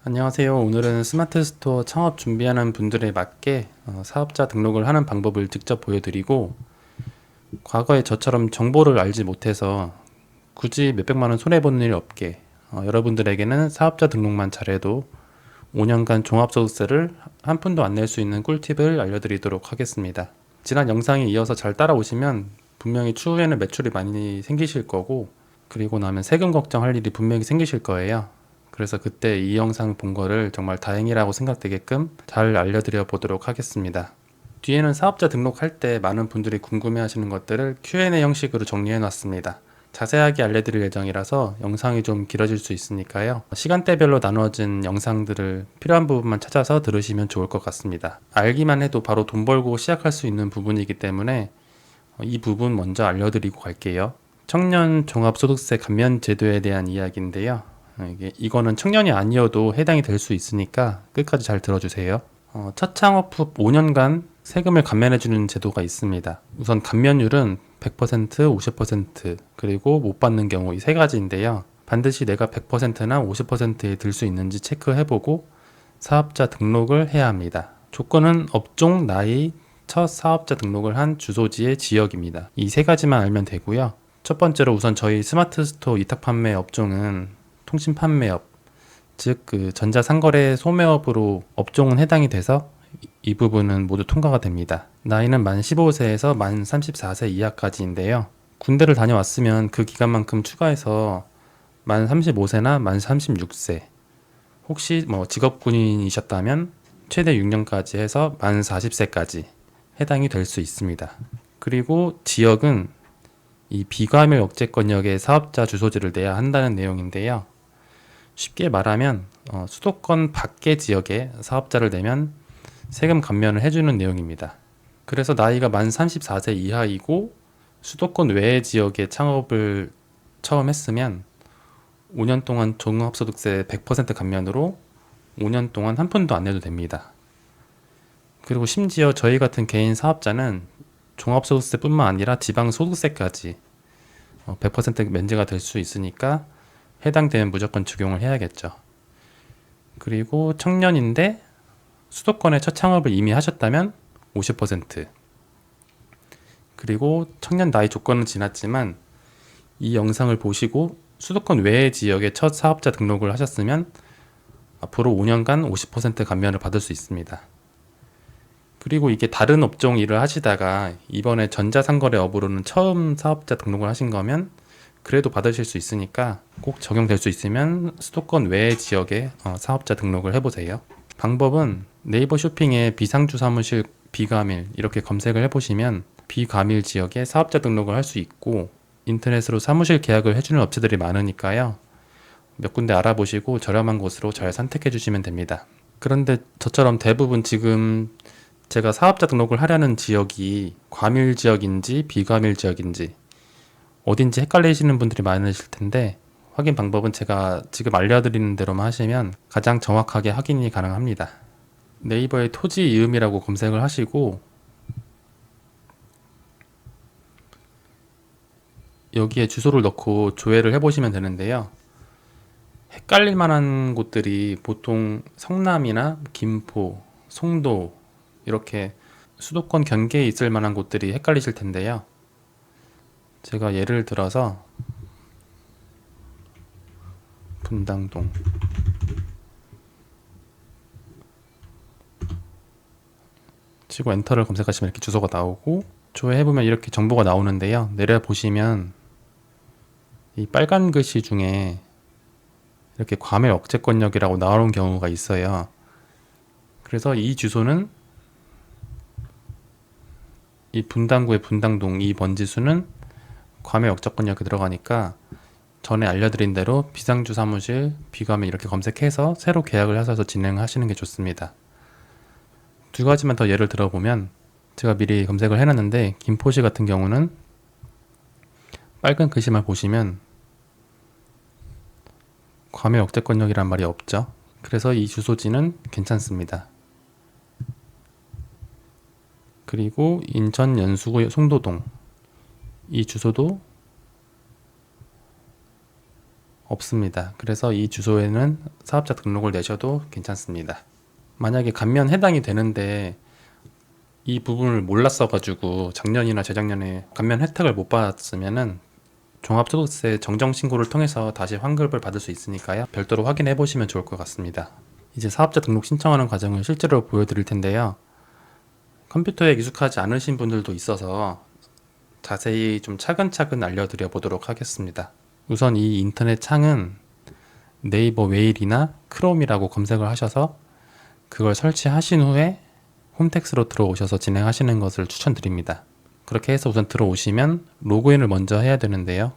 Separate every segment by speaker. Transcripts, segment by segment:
Speaker 1: 안녕하세요. 오늘은 스마트 스토어 창업 준비하는 분들에 맞게 사업자 등록을 하는 방법을 직접 보여드리고, 과거에 저처럼 정보를 알지 못해서 굳이 몇백만 원 손해보는 일 없게 여러분들에게는 사업자 등록만 잘해도 5년간 종합소득세를 한 푼도 안 낼 수 있는 꿀팁을 알려드리도록 하겠습니다. 지난 영상에 이어서 잘 따라오시면 분명히 추후에는 매출이 많이 생기실 거고, 그리고 나면 세금 걱정할 일이 분명히 생기실 거예요. 그래서 그때 이 영상 본 거를 정말 다행이라고 생각되게끔 잘 알려드려 보도록 하겠습니다. 뒤에는 사업자 등록할 때 많은 분들이 궁금해 하시는 것들을 Q&A 형식으로 정리해 놨습니다. 자세하게 알려드릴 예정이라서 영상이 좀 길어질 수 있으니까요. 시간대별로 나누어진 영상들을 필요한 부분만 찾아서 들으시면 좋을 것 같습니다. 알기만 해도 바로 돈 벌고 시작할 수 있는 부분이기 때문에 이 부분 먼저 알려드리고 갈게요. 청년 종합소득세 감면 제도에 대한 이야기인데요. 이거는 청년이 아니어도 해당이 될 수 있으니까 끝까지 잘 들어주세요. 첫 창업 후 5년간 세금을 감면해주는 제도가 있습니다. 우선 감면율은 100%, 50%, 그리고 못 받는 경우 이 세 가지인데요. 반드시 내가 100%나 50%에 들 수 있는지 체크해보고 사업자 등록을 해야 합니다. 조건은 업종, 나이, 첫 사업자 등록을 한 주소지의 지역입니다. 이 세 가지만 알면 되고요. 첫 번째로 우선 저희 스마트 스토어 위탁 판매 업종은 통신 판매업, 즉 전자상거래 소매업으로 업종은 해당이 돼서 이 부분은 모두 통과가 됩니다. 나이는 만 15세에서 만 34세 이하까지인데요. 군대를 다녀왔으면 그 기간만큼 추가해서 만 35세나 만 36세, 혹시 직업군인이셨다면 최대 6년까지 해서 만 40세까지 해당이 될 수 있습니다. 그리고 지역은 이 비과밀 억제권역의 사업자 주소지를 내야 한다는 내용인데요. 쉽게 말하면 수도권 밖의 지역에 사업자를 내면 세금 감면을 해주는 내용입니다. 그래서 나이가 만 34세 이하이고 수도권 외의 지역에 창업을 처음 했으면 5년 동안 종합소득세 100% 감면으로 5년 동안 한 푼도 안 내도 됩니다. 그리고 심지어 저희 같은 개인 사업자는 종합소득세뿐만 아니라 지방소득세까지 100% 면제가 될 수 있으니까 해당되면 무조건 적용을 해야겠죠. 그리고 청년인데 수도권에 첫 창업을 이미 하셨다면 50%, 그리고 청년 나이 조건은 지났지만 이 영상을 보시고 수도권 외의 지역에 첫 사업자 등록을 하셨으면 앞으로 5년간 50% 감면을 받을 수 있습니다. 그리고 이게 다른 업종 일을 하시다가 이번에 전자상거래업으로는 처음 사업자 등록을 하신 거면 그래도 받으실 수 있으니까 꼭 적용될 수 있으면 수도권 외의 지역에 사업자 등록을 해보세요. 방법은 네이버 쇼핑에 비상주 사무실 비과밀 이렇게 검색을 해보시면 비과밀 지역에 사업자 등록을 할 수 있고, 인터넷으로 사무실 계약을 해주는 업체들이 많으니까요. 몇 군데 알아보시고 저렴한 곳으로 잘 선택해 주시면 됩니다. 그런데 저처럼 대부분 지금 제가 사업자 등록을 하려는 지역이 과밀 지역인지 비과밀 지역인지 어딘지 헷갈리시는 분들이 많으실 텐데, 확인 방법은 제가 지금 알려드리는 대로만 하시면 가장 정확하게 확인이 가능합니다. 네이버에 토지 이음이라고 검색을 하시고 여기에 주소를 넣고 조회를 해보시면 되는데요. 헷갈릴 만한 곳들이 보통 성남이나 김포, 송도 이렇게 수도권 경계에 있을 만한 곳들이 헷갈리실 텐데요. 제가 예를 들어서 분당동, 치고 엔터를 검색하시면 이렇게 주소가 나오고 조회해보면 이렇게 정보가 나오는데요. 내려보시면 이 빨간 글씨 중에 이렇게 과밀 억제권역이라고 나오는 경우가 있어요. 그래서 이 주소는 이 분당구의 분당동 이 번지수는 과밀 억제권역에 들어가니까 전에 알려드린 대로 비상주 사무실 비과밀 이렇게 검색해서 새로 계약을 하셔서 진행하시는 게 좋습니다. 두 가지만 더 예를 들어보면, 제가 미리 검색을 해놨는데 김포시 같은 경우는 빨간 글씨만 보시면 과밀 억제권역이란 말이 없죠. 그래서 이 주소지는 괜찮습니다. 그리고 인천 연수구 송도동 이 주소도 없습니다. 그래서 이 주소에는 사업자 등록을 내셔도 괜찮습니다. 만약에 감면 해당이 되는데 이 부분을 몰랐어 가지고 작년이나 재작년에 감면 혜택을 못 받았으면은 종합소득세 정정신고를 통해서 다시 환급을 받을 수 있으니까요. 별도로 확인해 보시면 좋을 것 같습니다. 이제 사업자 등록 신청하는 과정을 실제로 보여드릴 텐데요. 컴퓨터에 익숙하지 않으신 분들도 있어서 자세히 좀 차근차근 알려드려 보도록 하겠습니다. 우선 이 인터넷 창은 네이버 웨일이나 크롬이라고 검색을 하셔서 그걸 설치하신 후에 홈택스로 들어오셔서 진행하시는 것을 추천드립니다. 그렇게 해서 우선 들어오시면 로그인을 먼저 해야 되는데요.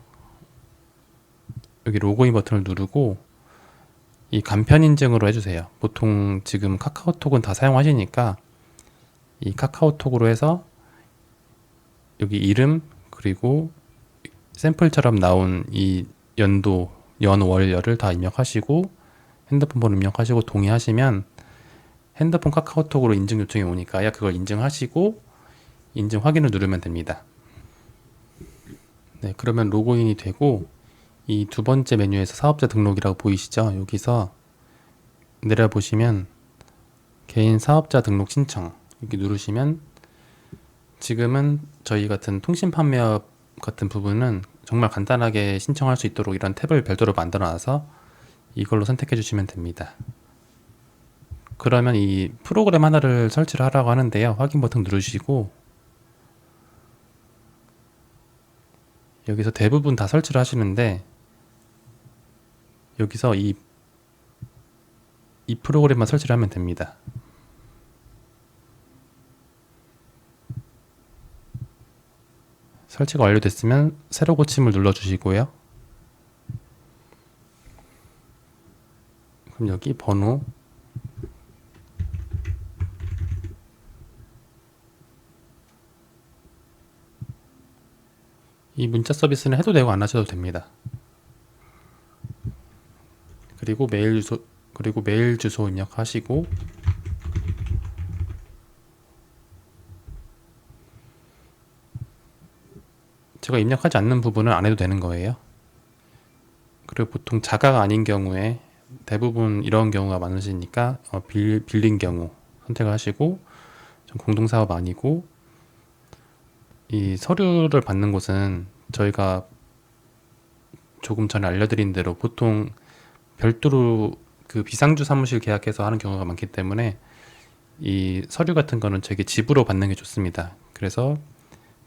Speaker 1: 여기 로그인 버튼을 누르고 이 간편 인증으로 해주세요. 보통 지금 카카오톡은 다 사용하시니까 이 카카오톡으로 해서 여기 이름 그리고 샘플처럼 나온 이 연도, 연, 월, 열을 다 입력하시고 핸드폰 번호 입력하시고 동의하시면 핸드폰 카카오톡으로 인증 요청이 오니까요. 그걸 인증하시고 인증 확인을 누르면 됩니다. 네, 그러면 로그인이 되고 이 두 번째 메뉴에서 사업자 등록이라고 보이시죠? 여기서 내려보시면 개인 사업자 등록 신청 여기 누르시면 지금은 저희 같은 통신 판매업 같은 부분은 정말 간단하게 신청할 수 있도록 이런 탭을 별도로 만들어 놔서 이걸로 선택해 주시면 됩니다. 그러면 이 프로그램 하나를 설치를 하라고 하는데요. 확인 버튼 누르시고 여기서 대부분 다 설치를 하시는데 여기서 이 프로그램만 설치를 하면 됩니다. 설치가 완료됐으면 새로 고침을 눌러주시고요. 그럼 여기 번호 이 문자 서비스는 해도 되고 안 하셔도 됩니다. 그리고 메일 주소 입력하시고 제가 입력하지 않는 부분은 안 해도 되는 거예요. 그리고 보통 자가가 아닌 경우에 대부분 이런 경우가 많으시니까 빌린 경우 선택을 하시고 좀 공동사업 아니고 이 서류를 받는 곳은 저희가 조금 전에 알려드린 대로 보통 별도로 그 비상주 사무실 계약해서 하는 경우가 많기 때문에 이 서류 같은 거는 저에게 집으로 받는 게 좋습니다. 그래서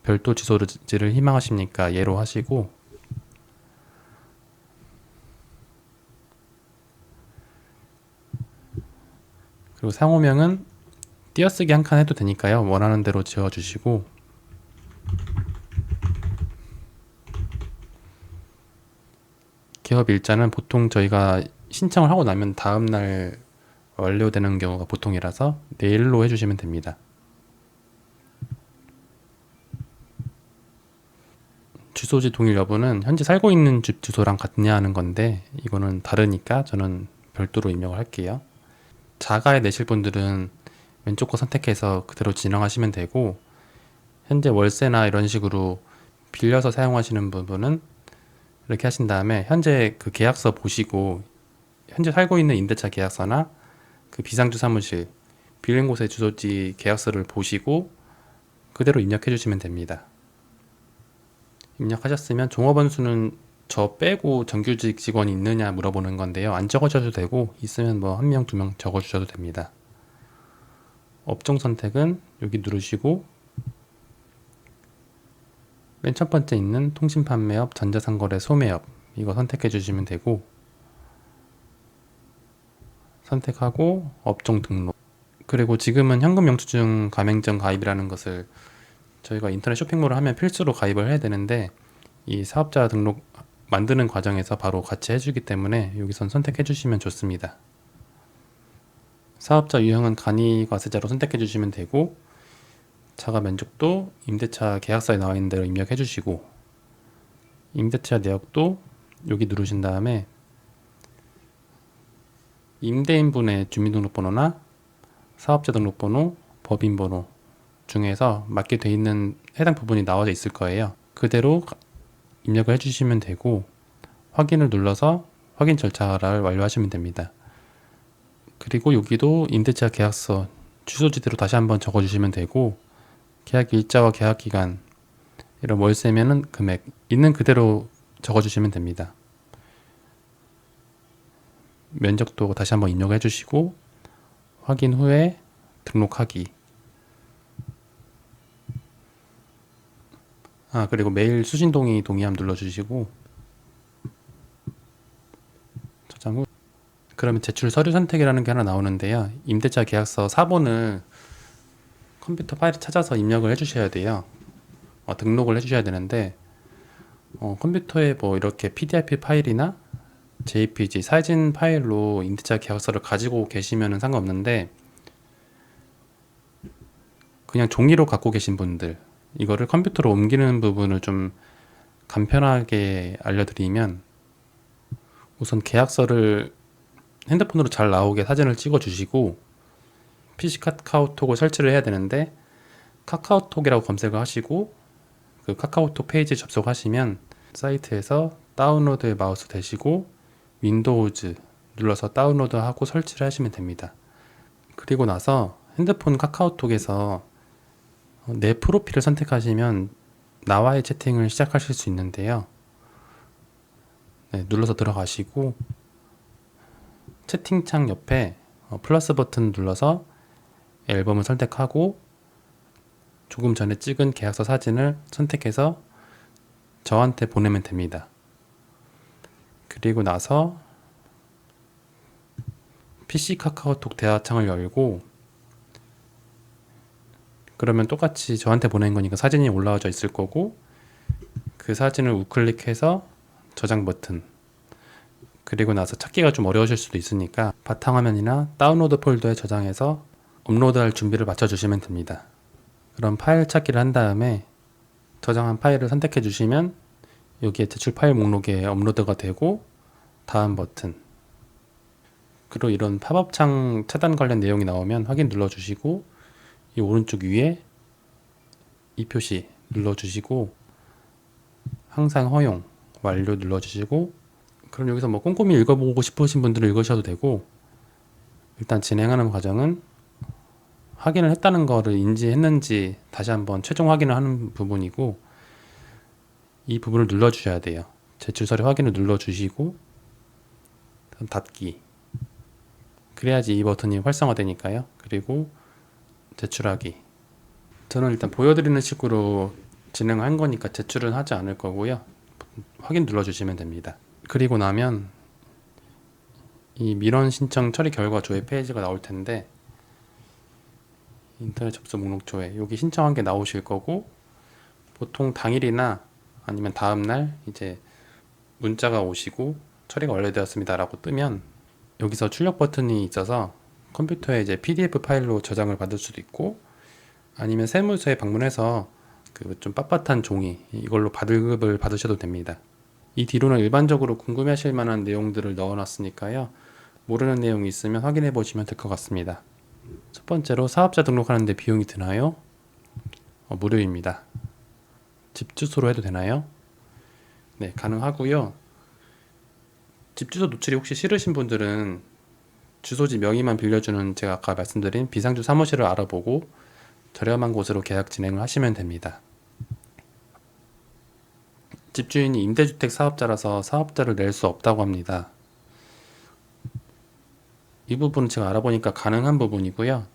Speaker 1: 별도 주소지를 희망하십니까? 예로 하시고 그리고 상호명은 띄어쓰기 한 칸 해도 되니까요. 원하는 대로 지어주시고 개업 일자는 보통 저희가 신청을 하고 나면 다음날 완료되는 경우가 보통이라서 내일로 해주시면 됩니다. 주소지 동일 여부는 현재 살고 있는 집 주소랑 같냐 하는 건데 이거는 다르니까 저는 별도로 입력을 할게요. 자가에 내실 분들은 왼쪽 거 선택해서 그대로 진행하시면 되고 현재 월세나 이런 식으로 빌려서 사용하시는 부분은 이렇게 하신 다음에 현재 그 계약서 보시고 현재 살고 있는 임대차 계약서나 그 비상주 사무실 빌린 곳의 주소지 계약서를 보시고 그대로 입력해 주시면 됩니다. 입력하셨으면 종업원수는 저 빼고 정규직 직원이 있느냐 물어보는 건데요. 안 적어주셔도 되고 있으면 뭐 1명, 2명 적어주셔도 됩니다. 업종 선택은 여기 누르시고 맨 첫 번째 있는 통신판매업, 전자상거래, 소매업 이거 선택해 주시면 되고 선택하고 업종 등록 그리고 지금은 현금 영수증 가맹점 가입이라는 것을 저희가 인터넷 쇼핑몰을 하면 필수로 가입을 해야 되는데 이 사업자 등록 만드는 과정에서 바로 같이 해주기 때문에 여기선 선택해 주시면 좋습니다. 사업자 유형은 간이과세자로 선택해 주시면 되고 자가 면적도 임대차 계약서에 나와 있는 대로 입력해 주시고 임대차 내역도 여기 누르신 다음에 임대인분의 주민등록번호나 사업자 등록번호, 법인번호 중에서 맞게 돼 있는 해당 부분이 나와져 있을 거예요. 그대로 입력을 해주시면 되고 확인을 눌러서 확인 절차를 완료하시면 됩니다. 그리고 여기도 임대차 계약서 주소지대로 다시 한번 적어주시면 되고, 계약 일자와 계약 기간, 이런 월세면은 금액 있는 그대로 적어주시면 됩니다. 면적도 다시 한번 입력해 주시고, 확인 후에 등록하기. 그리고 메일 수신 동의함 눌러주시고 저장 후. 그러면 제출 서류 선택이라는 게 하나 나오는데요. 임대차 계약서 사본을 컴퓨터 파일을 찾아서 입력을 해주셔야 돼요. 등록을 해주셔야 되는데, 컴퓨터에 뭐 이렇게 PDF 파일이나 JPG 사진 파일로 임대차 계약서를 가지고 계시면 상관없는데, 그냥 종이로 갖고 계신 분들, 이거를 컴퓨터로 옮기는 부분을 좀 간편하게 알려드리면, 우선 계약서를 핸드폰으로 잘 나오게 사진을 찍어 주시고, PC 카카오톡을 설치를 해야 되는데, 카카오톡이라고 검색을 하시고 그 카카오톡 페이지 접속하시면 사이트에서 다운로드에 마우스 대시고 윈도우즈 눌러서 다운로드하고 설치를 하시면 됩니다. 그리고 나서 핸드폰 카카오톡에서 내 프로필을 선택하시면 나와의 채팅을 시작하실 수 있는데요. 눌러서 들어가시고 채팅창 옆에 플러스 버튼 눌러서 앨범을 선택하고 조금 전에 찍은 계약서 사진을 선택해서 저한테 보내면 됩니다. 그리고 나서 PC 카카오톡 대화창을 열고, 그러면 똑같이 저한테 보낸 거니까 사진이 올라와져 있을 거고, 그 사진을 우클릭해서 저장 버튼, 그리고 나서 찾기가 좀 어려우실 수도 있으니까 바탕화면이나 다운로드 폴더에 저장해서 업로드할 준비를 마쳐주시면 됩니다. 그럼 파일 찾기를 한 다음에 저장한 파일을 선택해 주시면 여기에 제출 파일 목록에 업로드가 되고, 다음 버튼, 그리고 이런 팝업창 차단 관련 내용이 나오면 확인 눌러주시고, 이 오른쪽 위에 이 표시 눌러주시고, 항상 허용 완료 눌러주시고, 그럼 여기서 뭐 꼼꼼히 읽어보고 싶으신 분들은 읽으셔도 되고, 일단 진행하는 과정은 확인을 했다는 거를 인지했는지 다시 한번 최종 확인을 하는 부분이고, 이 부분을 눌러주셔야 돼요. 제출 서류 확인을 눌러주시고 닫기. 그래야지 이 버튼이 활성화되니까요. 그리고 제출하기. 저는 일단 보여드리는 식으로 진행한 거니까 제출은 하지 않을 거고요. 확인 눌러주시면 됩니다. 그리고 나면 이 민원 신청 처리 결과 조회 페이지가 나올 텐데, 인터넷 접수 목록 조회, 여기 신청한 게 나오실 거고, 보통 당일이나 아니면 다음날 이제 문자가 오시고 처리가 완료되었습니다 라고 뜨면 여기서 출력 버튼이 있어서 컴퓨터에 이제 PDF 파일로 저장을 받을 수도 있고, 아니면 세무서에 방문해서 그 좀 빳빳한 종이, 이걸로 발급을 받으셔도 됩니다. 이 뒤로는 일반적으로 궁금해하실 만한 내용들을 넣어놨으니까요. 모르는 내용이 있으면 확인해 보시면 될 것 같습니다. 첫 번째로 사업자 등록하는데 비용이 드나요? 무료입니다. 집 주소로 해도 되나요? 네, 가능하고요. 집 주소 노출이 혹시 싫으신 분들은 주소지 명의만 빌려주는, 제가 아까 말씀드린 비상주 사무실을 알아보고 저렴한 곳으로 계약 진행을 하시면 됩니다. 집주인이 임대주택 사업자라서 사업자를 낼 수 없다고 합니다. 이 부분은 제가 알아보니까 가능한 부분이고요.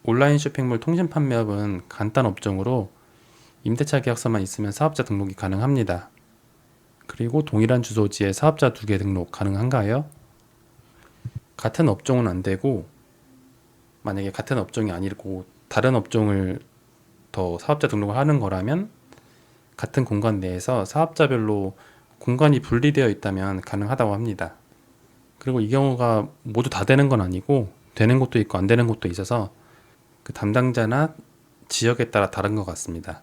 Speaker 1: 온라인 쇼핑몰 통신 판매업은 간단 업종으로 임대차 계약서만 있으면 사업자 등록이 가능합니다. 그리고 동일한 주소지에 사업자 2개 등록 가능한가요? 같은 업종은 안 되고, 만약에 같은 업종이 아니고 다른 업종을 더 사업자 등록을 하는 거라면 같은 공간 내에서 사업자별로 공간이 분리되어 있다면 가능하다고 합니다. 그리고 이 경우가 모두 다 되는 건 아니고 되는 곳도 있고 안 되는 곳도 있어서 그 담당자나 지역에 따라 다른 것 같습니다.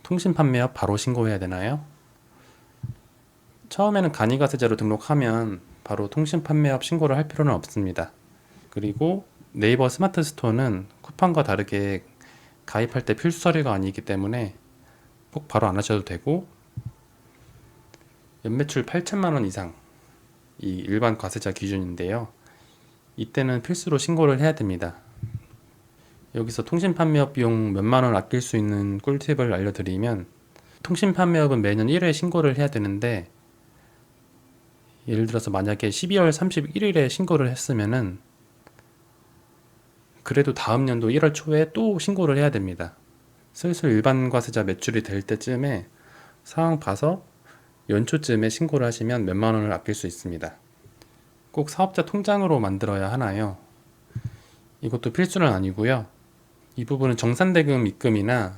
Speaker 1: 통신 판매업 바로 신고해야 되나요? 처음에는 간이가세제로 등록하면 바로 통신 판매업 신고를 할 필요는 없습니다. 그리고 네이버 스마트 스토어는 쿠팡과 다르게 가입할 때 필수 서류가 아니기 때문에 꼭 바로 안 하셔도 되고, 연매출 8천만 원 이상, 이 일반 과세자 기준인데요. 이때는 필수로 신고를 해야 됩니다. 여기서 통신 판매업 비용 몇만 원 아낄 수 있는 꿀팁을 알려드리면, 통신 판매업은 매년 1회 신고를 해야 되는데, 예를 들어서 만약에 12월 31일에 신고를 했으면은 그래도 다음 연도 1월 초에 또 신고를 해야 됩니다. 슬슬 일반 과세자 매출이 될 때쯤에 상황 봐서 연초쯤에 신고를 하시면 몇만 원을 아낄 수 있습니다. 꼭 사업자 통장으로 만들어야 하나요? 이것도 필수는 아니고요. 이 부분은 정산대금 입금이나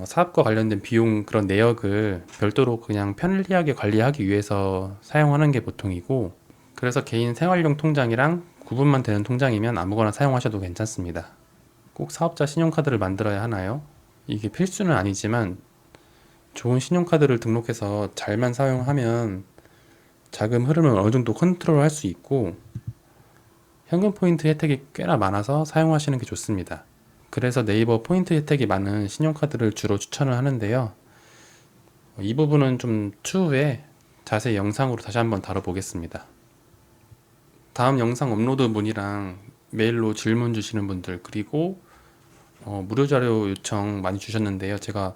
Speaker 1: 사업과 관련된 비용 그런 내역을 별도로 그냥 편리하게 관리하기 위해서 사용하는 게 보통이고, 그래서 개인 생활용 통장이랑 구분만 되는 통장이면 아무거나 사용하셔도 괜찮습니다. 꼭 사업자 신용카드를 만들어야 하나요? 이게 필수는 아니지만 좋은 신용카드를 등록해서 잘만 사용하면 자금 흐름을 어느 정도 컨트롤 할 수 있고, 현금 포인트 혜택이 꽤나 많아서 사용하시는 게 좋습니다. 그래서 네이버 포인트 혜택이 많은 신용카드를 주로 추천을 하는데요. 이 부분은 좀 추후에 자세히 영상으로 다시 한번 다뤄보겠습니다. 다음 영상 업로드 문의랑 메일로 질문 주시는 분들, 그리고 무료 자료 요청 많이 주셨는데요. 제가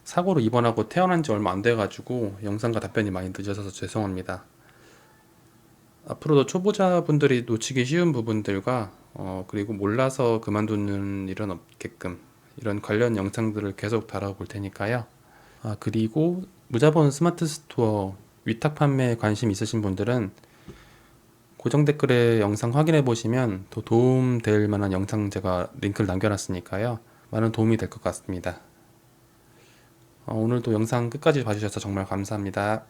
Speaker 1: 사고로 입원하고 태어난 지 얼마 안 돼가지고 영상과 답변이 많이 늦어서 죄송합니다. 앞으로도 초보자분들이 놓치기 쉬운 부분들과 그리고 몰라서 그만두는 일은 없게끔 이런 관련 영상들을 계속 다뤄볼 테니까요. 그리고 무자본 스마트 스토어 위탁 판매에 관심 있으신 분들은 고정 댓글에 영상 확인해 보시면 더 도움 될 만한 영상 제가 링크를 남겨놨으니까요. 많은 도움이 될 것 같습니다. 오늘도 영상 끝까지 봐주셔서 정말 감사합니다.